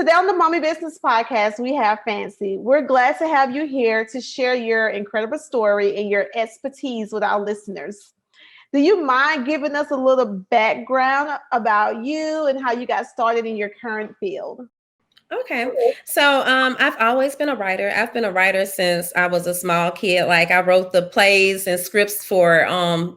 Today on the Mommy Business Podcast, we have Fancy. We're glad to have you here to share your incredible story and your expertise with our listeners. Do you mind giving us a little background about you and how you got started in your current field? Okay. So I've always been a writer. I've been a writer since I was a small kid. Like I wrote the plays and scripts for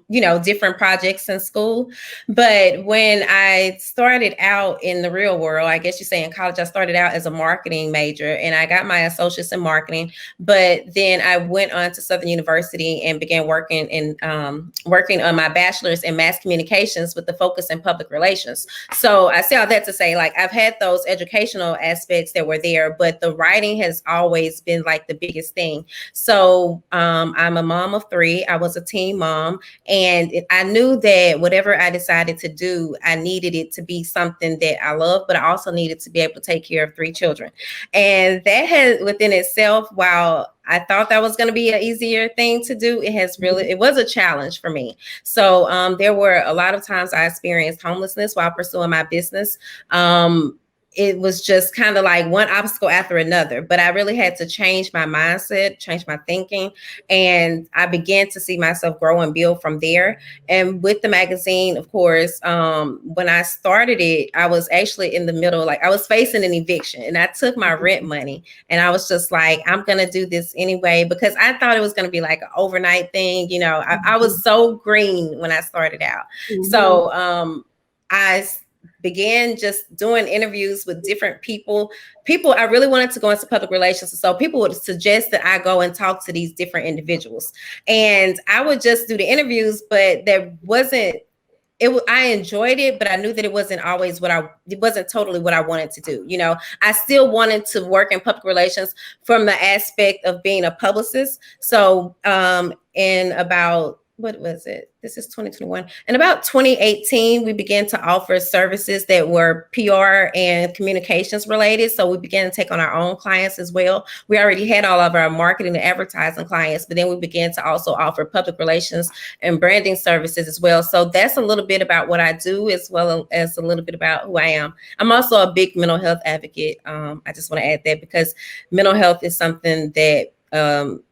different projects in school. But when I started out in the real world, I guess you say in college, I started out as a marketing major and I got my associates in marketing. But then I went on to Southern University and began working on my bachelor's in mass communications with the focus in public relations. So I say all that to say, like, I've had those educational aspects that were there, but the writing has always been like the biggest thing. So I'm a mom of three. I was a teen mom, and I knew that whatever I decided to do, I needed it to be something that I love, but I also needed to be able to take care of three children. And that has within itself, while I thought that was going to be an easier thing to do, it was a challenge for me. So there were a lot of times I experienced homelessness while pursuing my business. It was just kind of like one obstacle after another, but I really had to change my mindset, change my thinking. And I began to see myself grow and build from there. And with the magazine, of course, when I started it, I was actually in the middle, like I was facing an eviction and I took my rent money and I was just like, I'm going to do this anyway, because I thought it was going to be like an overnight thing. I was so green when I started out. So I began just doing interviews with different people. I really wanted to go into public relations. So people would suggest that I go and talk to these different individuals. And I would just do the interviews, but I enjoyed it, but I knew that it wasn't always it wasn't totally what I wanted to do. I still wanted to work in public relations from the aspect of being a publicist. So in about, what was it? This is 2021. In about 2018, we began to offer services that were PR and communications related. So we began to take on our own clients as well. We already had all of our marketing and advertising clients, but then we began to also offer public relations and branding services as well. So that's a little bit about what I do, as well as a little bit about who I am. I'm also a big mental health advocate. I just want to add that because mental health is something that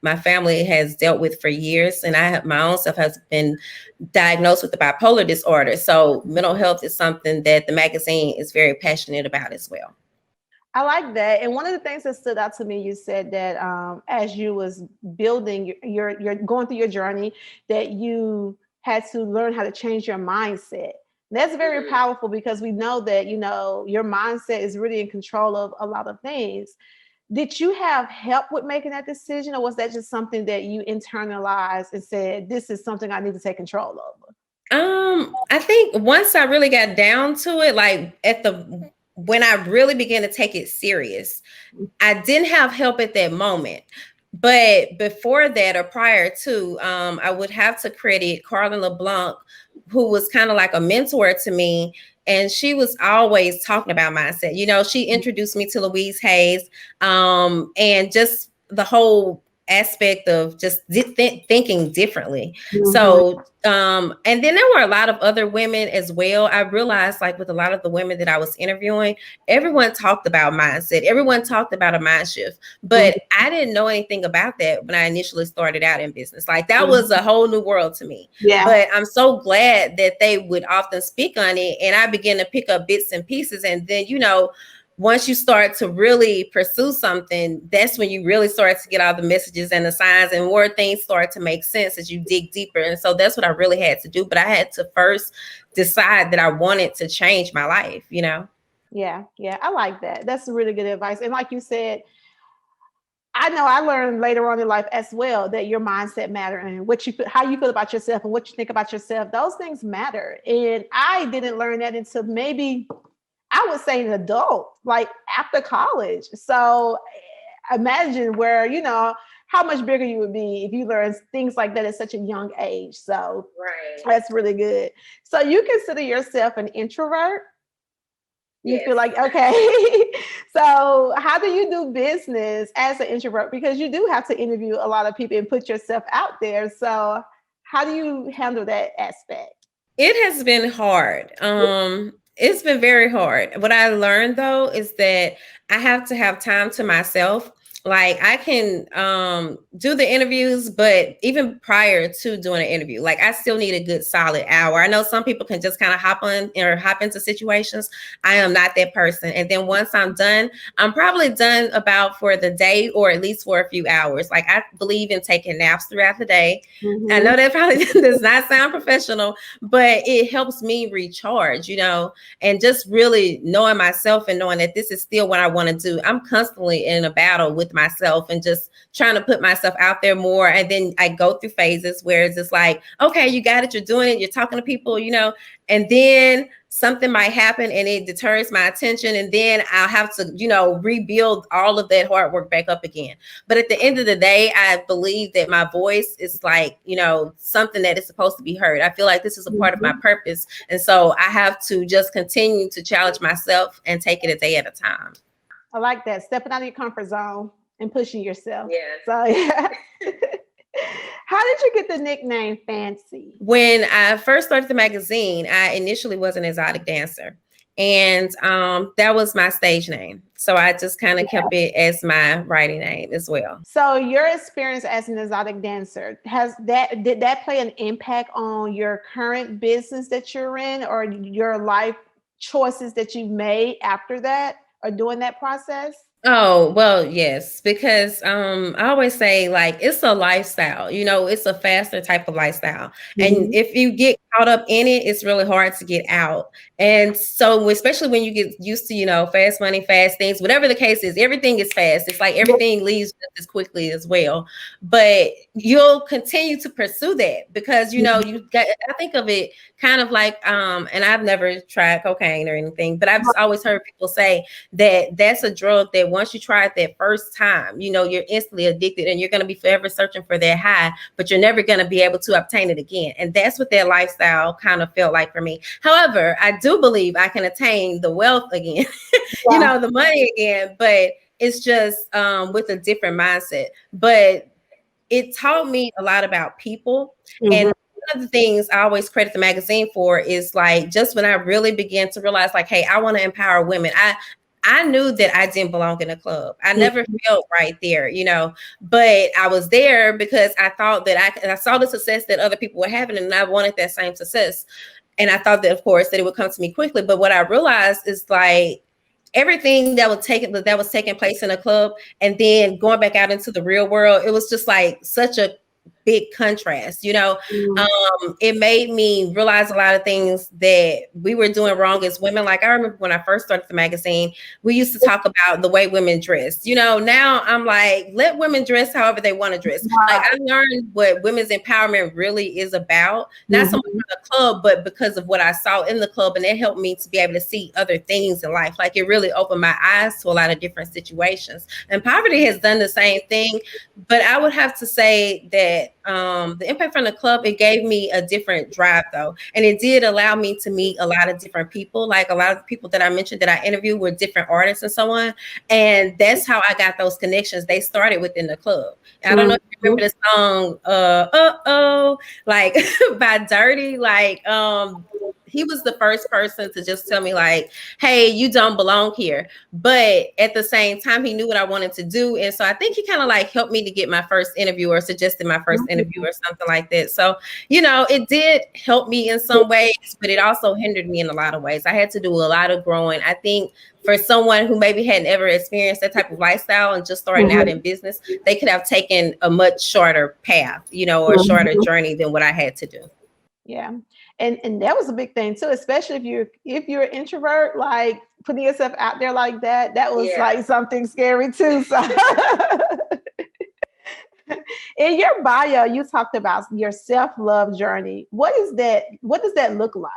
my family has dealt with for years, and my own self has been diagnosed with the bipolar disorder. So mental health is something that the magazine is very passionate about as well. I like that. And one of the things that stood out to me, you said that as you was building you're going through your journey, that you had to learn how to change your mindset. That's very powerful because we know that, your mindset is really in control of a lot of things. Did you have help with making that decision, or was that just something that you internalized and said, this is something I need to take control over? I think once I really got down to it, like when I really began to take it serious, I didn't have help at that moment. But before that, or prior to, I would have to credit Carlin LeBlanc, who was kind of like a mentor to me. And she was always talking about mindset. She introduced me to Louise Hayes, and just the whole aspect of just thinking differently. So, and then there were a lot of other women as well. I realized, like, with a lot of the women that I was interviewing, everyone talked about mindset. Everyone talked about a mind shift, but I didn't know anything about that when I initially started out in business. Like, that was a whole new world to me. Yeah. But I'm so glad that they would often speak on it, and I began to pick up bits and pieces. And then, once you start to really pursue something, that's when you really start to get all the messages and the signs, and more things start to make sense as you dig deeper. And so that's what I really had to do. But I had to first decide that I wanted to change my life, Yeah. I like that. That's really good advice. And like you said, I know I learned later on in life as well that your mindset matter, and how you feel about yourself and what you think about yourself. Those things matter. And I didn't learn that until maybe, I would say, an adult, like after college. So imagine where, how much bigger you would be if you learned things like that at such a young age. So That's really good. So you consider yourself an introvert? You feel like, okay. So how do you do business as an introvert? Because you do have to interview a lot of people and put yourself out there. So how do you handle that aspect? It has been hard. It's been very hard. What I learned though is that I have to have time to myself. Like I can do the interviews, but even prior to doing an interview, like I still need a good solid hour. I know some people can just kind of hop on or hop into situations. I am not that person. And then once I'm done, I'm probably done about for the day or at least for a few hours. Like I believe in taking naps throughout the day. I know that probably does not sound professional, but it helps me recharge, and just really knowing myself and knowing that this is still what I want to do. I'm constantly in a battle with myself and just trying to put myself out there more. And then I go through phases where it's just like, okay, you got it, you're doing it, you're talking to people, and then something might happen and it deters my attention. And then I'll have to, rebuild all of that hard work back up again. But at the end of the day, I believe that my voice is like, something that is supposed to be heard. I feel like this is a part of my purpose. And so I have to just continue to challenge myself and take it a day at a time. I like that. Stepping out of your comfort zone and pushing yourself. Yeah. So yeah. How did you get the nickname Fancy? When I first started the magazine, I initially was an exotic dancer. And that was my stage name. So I just kind of kept it as my writing name as well. So your experience as an exotic dancer, did that play an impact on your current business that you're in, or your life choices that you've made after that or during that process? Oh, well, yes, because I always say like it's a lifestyle, it's a faster type of lifestyle. And if you get caught up in it, it's really hard to get out. And so especially when you get used to, fast money, fast things, whatever the case is, everything is fast. It's like everything leaves just as quickly as well. But you'll continue to pursue that because, I think of it kind of like, and I've never tried cocaine or anything, but I've just always heard people say that that's a drug that once you try it that first time, you're instantly addicted and you're going to be forever searching for that high, but you're never going to be able to obtain it again. And that's what that lifestyle kind of felt like for me. However, I do believe I can attain the wealth again, the money again, but it's just with a different mindset. But it taught me a lot about people. And one of the things I always credit the magazine for is like, just when I really began to realize like, hey, I want to empower women. I knew that I didn't belong in a club. I never felt right there, but I was there because I thought that I saw the success that other people were having and I wanted that same success. And I thought that, of course, that it would come to me quickly. But what I realized is like everything that was taking place in a club and then going back out into the real world, it was just like such a big contrast, it made me realize a lot of things that we were doing wrong as women. Like I remember when I first started the magazine, we used to talk about the way women dressed, now I'm like, let women dress however they want to dress. Like I learned what women's empowerment really is about, not so much from the club, but because of what I saw in the club. And it helped me to be able to see other things in life. Like it really opened my eyes to a lot of different situations. And poverty has done the same thing. But I would have to say that the impact from the club, it gave me a different drive though. And it did allow me to meet a lot of different people. Like a lot of the people that I mentioned that I interviewed were different artists and so on. And that's how I got those connections. They started within the club. I don't know if you remember the song, like by Dirty, like, he was the first person to just tell me like, hey, you don't belong here. But at the same time, he knew what I wanted to do. And so I think he kind of like helped me to get my first interview or suggested my first interview or something like that. So, it did help me in some ways, but it also hindered me in a lot of ways. I had to do a lot of growing. I think for someone who maybe hadn't ever experienced that type of lifestyle and just starting out in business, they could have taken a much shorter path, or a shorter journey than what I had to do. Yeah. And that was a big thing too, especially if you're an introvert, like putting yourself out there like that was like something scary too. So in your bio, you talked about your self-love journey. What does that look like?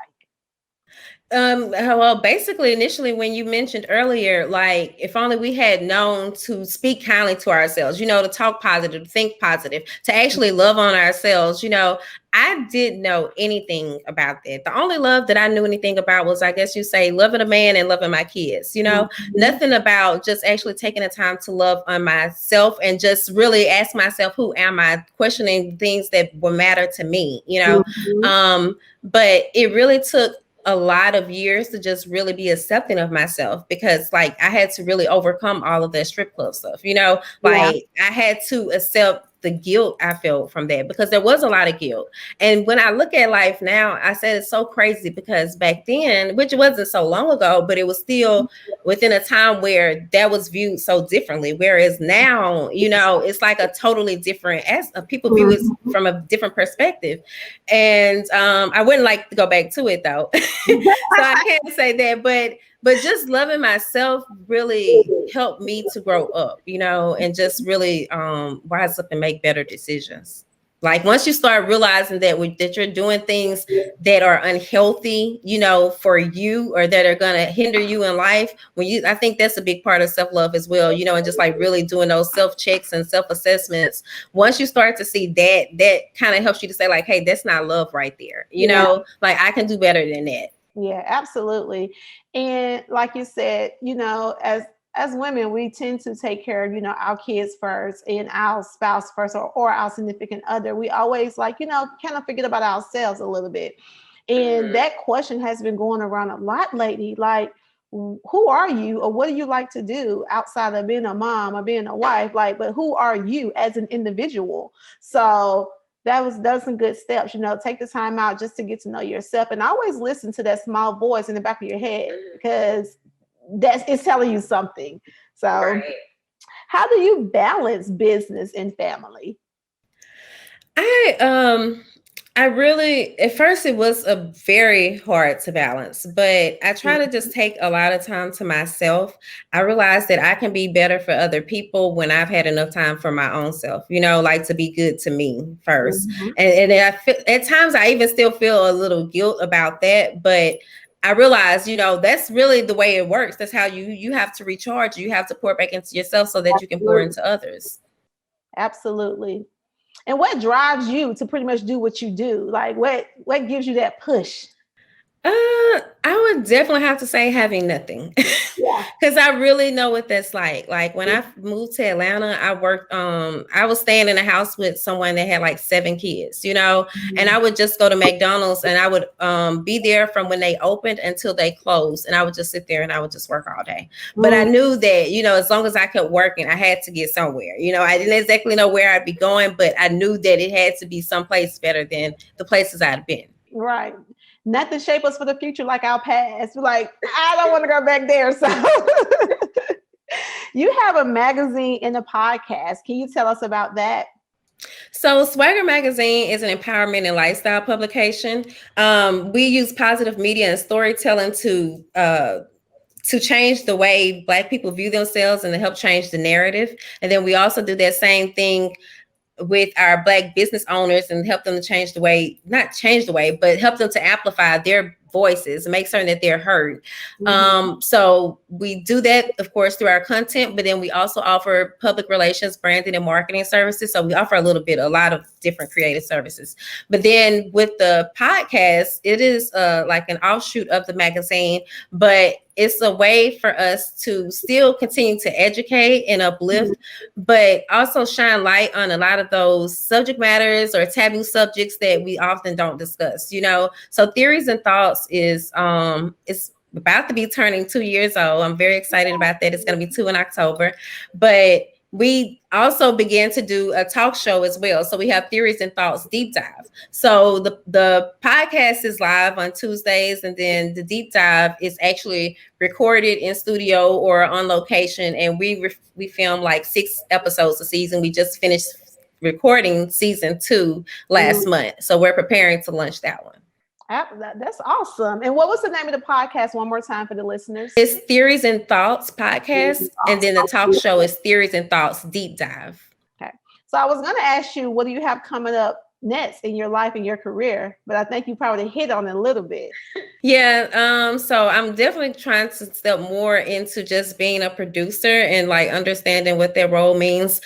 Well, basically, initially, when you mentioned earlier, like if only we had known to speak kindly to ourselves, to talk positive, to think positive, to actually love on ourselves, I didn't know anything about that. The only love that I knew anything about was, I guess you say, loving a man and loving my kids, nothing about just actually taking the time to love on myself and just really ask myself, who am I? Questioning things that will matter to me, but it really took a lot of years to just really be accepting of myself, because like I had to really overcome all of that strip club stuff, like I had to accept the guilt I felt from that, because there was a lot of guilt. And when I look at life now, I said it's so crazy, because back then, which wasn't so long ago, but it was still within a time where that was viewed so differently. Whereas now, it's like a totally different, as people view it from a different perspective. And I wouldn't like to go back to it though. So I can't say that, but just loving myself really helped me to grow up, and just really rise up and make better decisions. Like once you start realizing that you're doing things that are unhealthy, for you, or that are going to hinder you in life, I think that's a big part of self-love as well, and just like really doing those self-checks and self-assessments. Once you start to see that kind of helps you to say like, hey, that's not love right there. Like I can do better than that. Yeah, absolutely. And like you said, as women, we tend to take care of, our kids first and our spouse first, or our significant other. We always kind of forget about ourselves a little bit. And that question has been going around a lot lately. Like, who are you, or what do you like to do outside of being a mom or being a wife? Like, but who are you as an individual? So that was some good steps, take the time out just to get to know yourself. And always listen to that small voice in the back of your head, because it's telling you something. So How do you balance business and family? I really, at first it was a very hard to balance, but I try to just take a lot of time to myself. I realized that I can be better for other people when I've had enough time for my own self, like to be good to me first. And I feel, at times I even still feel a little guilt about that, but I realize, that's really the way it works. That's how you have to recharge. You have to pour back into yourself so that you can pour into others. Absolutely. And what drives you to pretty much do what you do? Like what gives you that push? I would definitely have to say having nothing. Because I really know what that's like. Like when I moved to Atlanta, I worked, I was staying in a house with someone that had like 7 kids, and I would just go to McDonald's and I would be there from when they opened until they closed. And I would just sit there and I would just work all day. But I knew that, as long as I kept working, I had to get somewhere. I didn't exactly know where I'd be going, but I knew that it had to be someplace better than the places I'd been. Right. Nothing shape us for the future like our past. We're like, I don't want to go back there. So you have a magazine and a podcast. Can you tell us about that? So SwagHer magazine is an empowerment and lifestyle publication. We use positive media and storytelling to change the way Black people view themselves and to help change the narrative. And then we also do that same thing with our Black business owners and help them to not change the way, but help them to amplify their voices and make certain that they're heard. So we do that, of course, through our content, but then we also offer public relations, branding, and marketing services. So we offer a lot of different creative services. But then with the podcast, it is like an offshoot of the magazine, but it's a way for us to still continue to educate and uplift, but also shine light on a lot of those subject matters or taboo subjects that we often don't discuss, So Theories and Thoughts is it's about to be turning 2 years old. I'm very excited about that. It's going to be 2 in October, but we also began to do a talk show as well. So we have Theories and Thoughts Deep Dive. So the podcast is live on Tuesdays, and then the deep dive is actually recorded in studio or on location. And we film like 6 episodes a season. We just finished recording season 2 last month. So we're preparing to launch that one. That's awesome. And what was the name of the podcast one more time for the listeners? It's Theories and Thoughts Podcast. And then the talk show is Theories and Thoughts Deep Dive. Okay. So I was going to ask you, what do you have coming up next in your life and your career? But I think you probably hit on it a little bit. Yeah. So I'm definitely trying to step more into just being a producer and like understanding what that role means.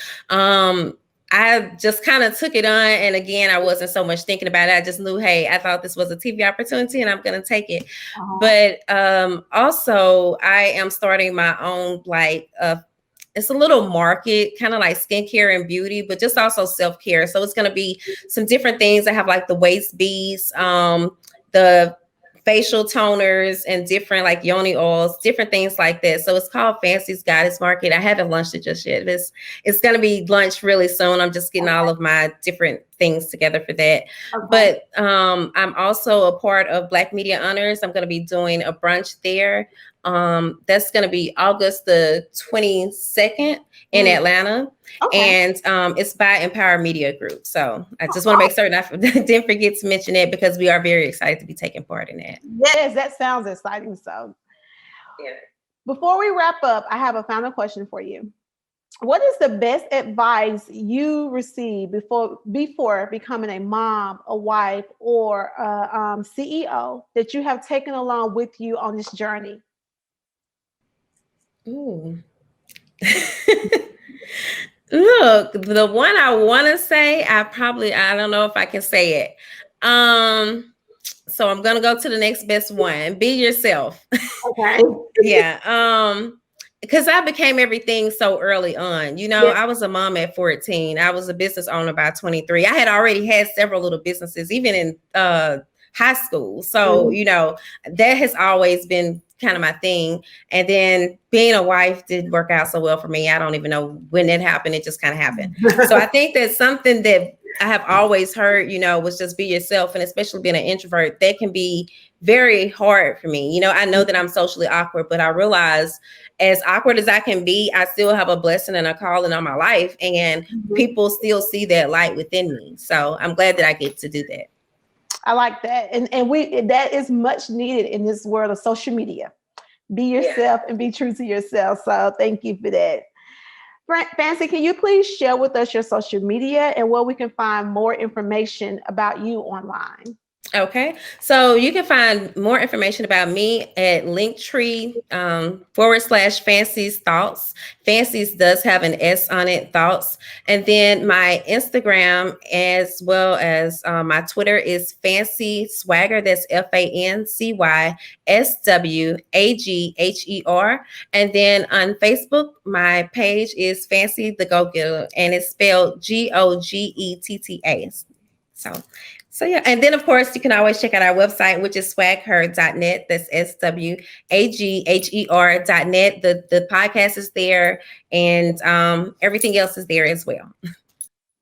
I just kind of took it on. And again, I wasn't so much thinking about it. I just knew, hey, I thought this was a TV opportunity and I'm going to take it. But also I am starting my own, like, it's a little market, kind of like skincare and beauty, but just also self-care. So it's going to be some different things. I have like the waist beads, the facial toners and different like yoni oils, different things like that. So it's called Fancy's Goddess Market. I haven't launched it just yet. It's going to be launched really soon. I'm just getting all of my different things together for that. Okay. But I'm also a part of Black Media Honors. I'm going to be doing a brunch there. That's going to be August the 22nd in Atlanta. Okay. And it's by Empower Media Group. So I just want to make certain I didn't forget to mention it, because we are very excited to be taking part in that. Yes, that sounds exciting. So yeah. Before we wrap up, I have a final question for you. What is the best advice you received before becoming a mom, a wife, or a CEO that you have taken along with you on this journey? Ooh. Look, the one I want to say, I don't know if I can say it. So I'm going to go to the next best one. Be yourself. Okay. Yeah. Because I became everything so early on. You know, I was a mom at 14. I was a business owner by 23. I had already had several little businesses, even in high school. So, you know, that has always been kind of my thing. And then being a wife didn't work out so well for me. I don't even know when it happened. It just kind of happened. So I think that's something that I have always heard, you know, was just be yourself. And especially being an introvert, that can be very hard for me. You know, I know that I'm socially awkward, but I realize as awkward as I can be, I still have a blessing and a calling on my life, and people still see that light within me. So I'm glad that I get to do that. I like that. And that is much needed in this world of social media. Be yourself and be true to yourself. So thank you for that. Fancy, can you please share with us your social media and where we can find more information about you online? Okay, so you can find more information about me at Linktree /Fancy's Thoughts. Fancy's does have an S on it, Thoughts. And then my Instagram as well as my Twitter is Fancy SwagHer. That's FANCYSWAGHER. And then on Facebook, my page is Fancy the Go-Getter, and it's spelled GOGETTA. So yeah, and then of course you can always check out our website, which is swagher.net. That's SWAGHER.net. The podcast is there, and everything else is there as well.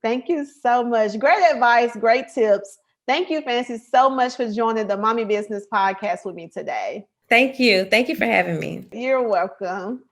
Thank you so much. Great advice, great tips. Thank you, Fancy, so much for joining the Mommy Business Podcast with me today. Thank you. Thank you for having me. You're welcome.